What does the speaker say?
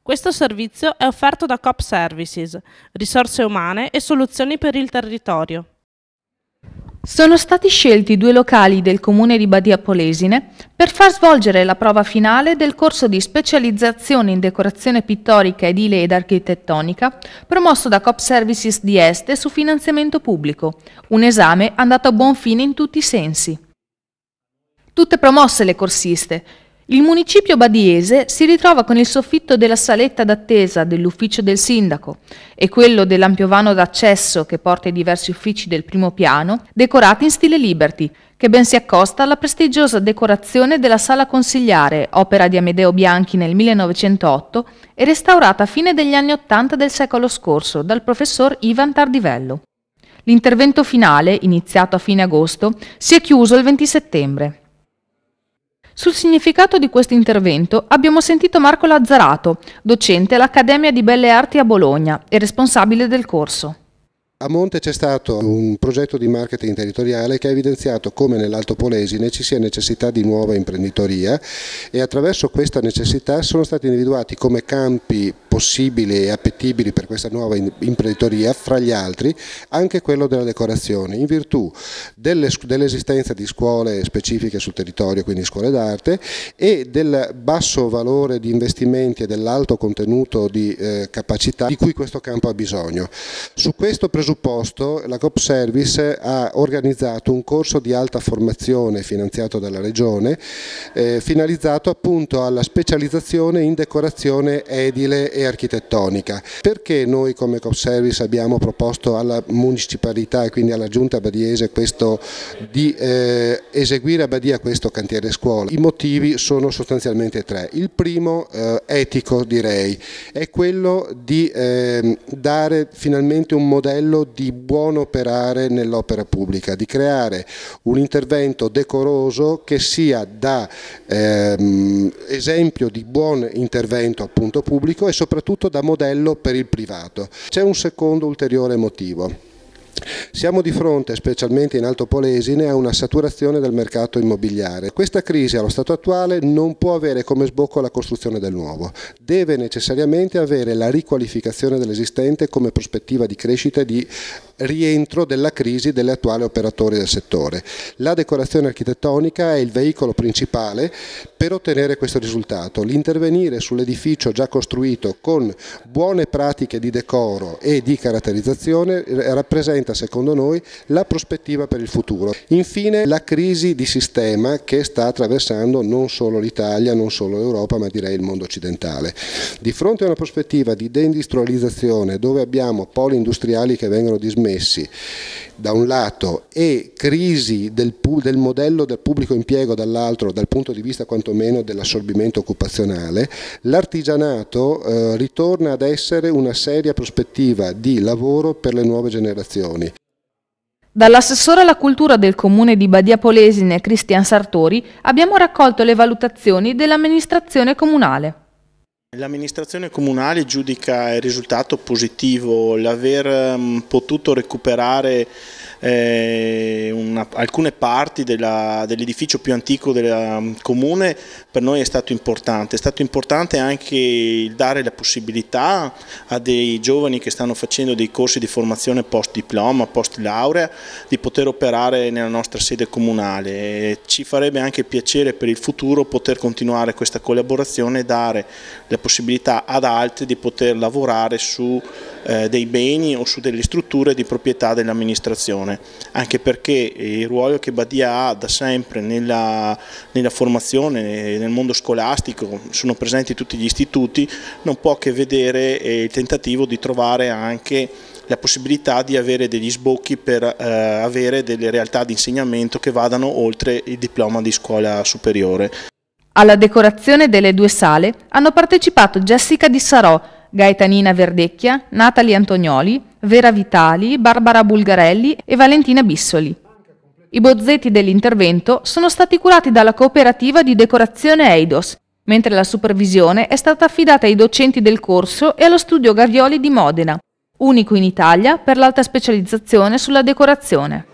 Questo servizio è offerto da Coop Services, risorse umane e soluzioni per il territorio. Sono stati scelti 2 locali del comune di Badia Polesine per far svolgere la prova finale del corso di specializzazione in decorazione pittorica, edile ed architettonica promosso da Coop Services di Este su finanziamento pubblico, un esame andato a buon fine in tutti i sensi. Tutte promosse le corsiste. Il municipio badiese si ritrova con il soffitto della saletta d'attesa dell'ufficio del sindaco e quello dell'ampio vano d'accesso che porta ai diversi uffici del primo piano, decorati in stile Liberty, che ben si accosta alla prestigiosa decorazione della sala consigliare, opera di Amedeo Bianchi nel 1908 e restaurata a fine degli anni '80 del secolo scorso dal professor Ivan Tardivello. L'intervento finale, iniziato a fine agosto, si è chiuso il 20 settembre. Sul significato di questo intervento abbiamo sentito Marco Lazzarato, docente all'Accademia di Belle Arti a Bologna e responsabile del corso. A monte c'è stato un progetto di marketing territoriale che ha evidenziato come nell'Alto Polesine ci sia necessità di nuova imprenditoria e attraverso questa necessità sono stati individuati come campi possibili e appetibili per questa nuova imprenditoria, fra gli altri anche quello della decorazione, in virtù dell'esistenza di scuole specifiche sul territorio, quindi scuole d'arte, e del basso valore di investimenti e dell'alto contenuto di capacità di cui questo campo ha bisogno. Su questo presupposto la Coop Service ha organizzato un corso di alta formazione finanziato dalla Regione finalizzato appunto alla specializzazione in decorazione edile e architettonica. Perché noi come Coop Service abbiamo proposto alla municipalità e quindi alla giunta badiese questo di eseguire a Badia questo cantiere scuola? I motivi sono sostanzialmente 3. Il primo, etico direi, è quello di dare finalmente un modello di buon operare nell'opera pubblica, di creare un intervento decoroso che sia da esempio di buon intervento appunto pubblico e soprattutto da modello per il privato. C'è un secondo ulteriore motivo. Siamo di fronte, specialmente in Alto Polesine, a una saturazione del mercato immobiliare. Questa crisi allo stato attuale non può avere come sbocco la costruzione del nuovo, deve necessariamente avere la riqualificazione dell'esistente come prospettiva di crescita e di rientro della crisi degli attuali operatori del settore. La decorazione architettonica è il veicolo principale per ottenere questo risultato. L'intervenire sull'edificio già costruito con buone pratiche di decoro e di caratterizzazione rappresenta secondo noi la prospettiva per il futuro. Infine la crisi di sistema che sta attraversando non solo l'Italia, non solo l'Europa, ma direi il mondo occidentale. Di fronte a una prospettiva di deindustrializzazione dove abbiamo poli industriali che vengono dismessi da un lato e crisi del modello del pubblico impiego dall'altro dal punto di vista quantomeno dell'assorbimento occupazionale, l'artigianato ritorna ad essere una seria prospettiva di lavoro per le nuove generazioni. Dall'assessore alla cultura del comune di Badia Polesine, Cristian Sartori, abbiamo raccolto le valutazioni dell'amministrazione comunale. L'amministrazione comunale giudica il risultato positivo, l'aver potuto recuperare alcune parti dell'edificio più antico del comune per noi è stato importante anche il dare la possibilità a dei giovani che stanno facendo dei corsi di formazione post diploma, post laurea, di poter operare nella nostra sede comunale. Ci farebbe anche piacere per il futuro poter continuare questa collaborazione e dare la possibilità ad altri di poter lavorare su dei beni o su delle strutture di proprietà dell'amministrazione, anche perché il ruolo che Badia ha da sempre nella formazione, nel mondo scolastico, sono presenti tutti gli istituti, non può che vedere il tentativo di trovare anche la possibilità di avere degli sbocchi per avere delle realtà di insegnamento che vadano oltre il diploma di scuola superiore. Alla decorazione delle 2 sale hanno partecipato Jessica Di Sarò, Gaetanina Verdecchia, Natalie Antonioli, Vera Vitali, Barbara Bulgarelli e Valentina Bissoli. I bozzetti dell'intervento sono stati curati dalla cooperativa di decorazione Eidos, mentre la supervisione è stata affidata ai docenti del corso e allo studio Gavioli di Modena, unico in Italia per l'alta specializzazione sulla decorazione.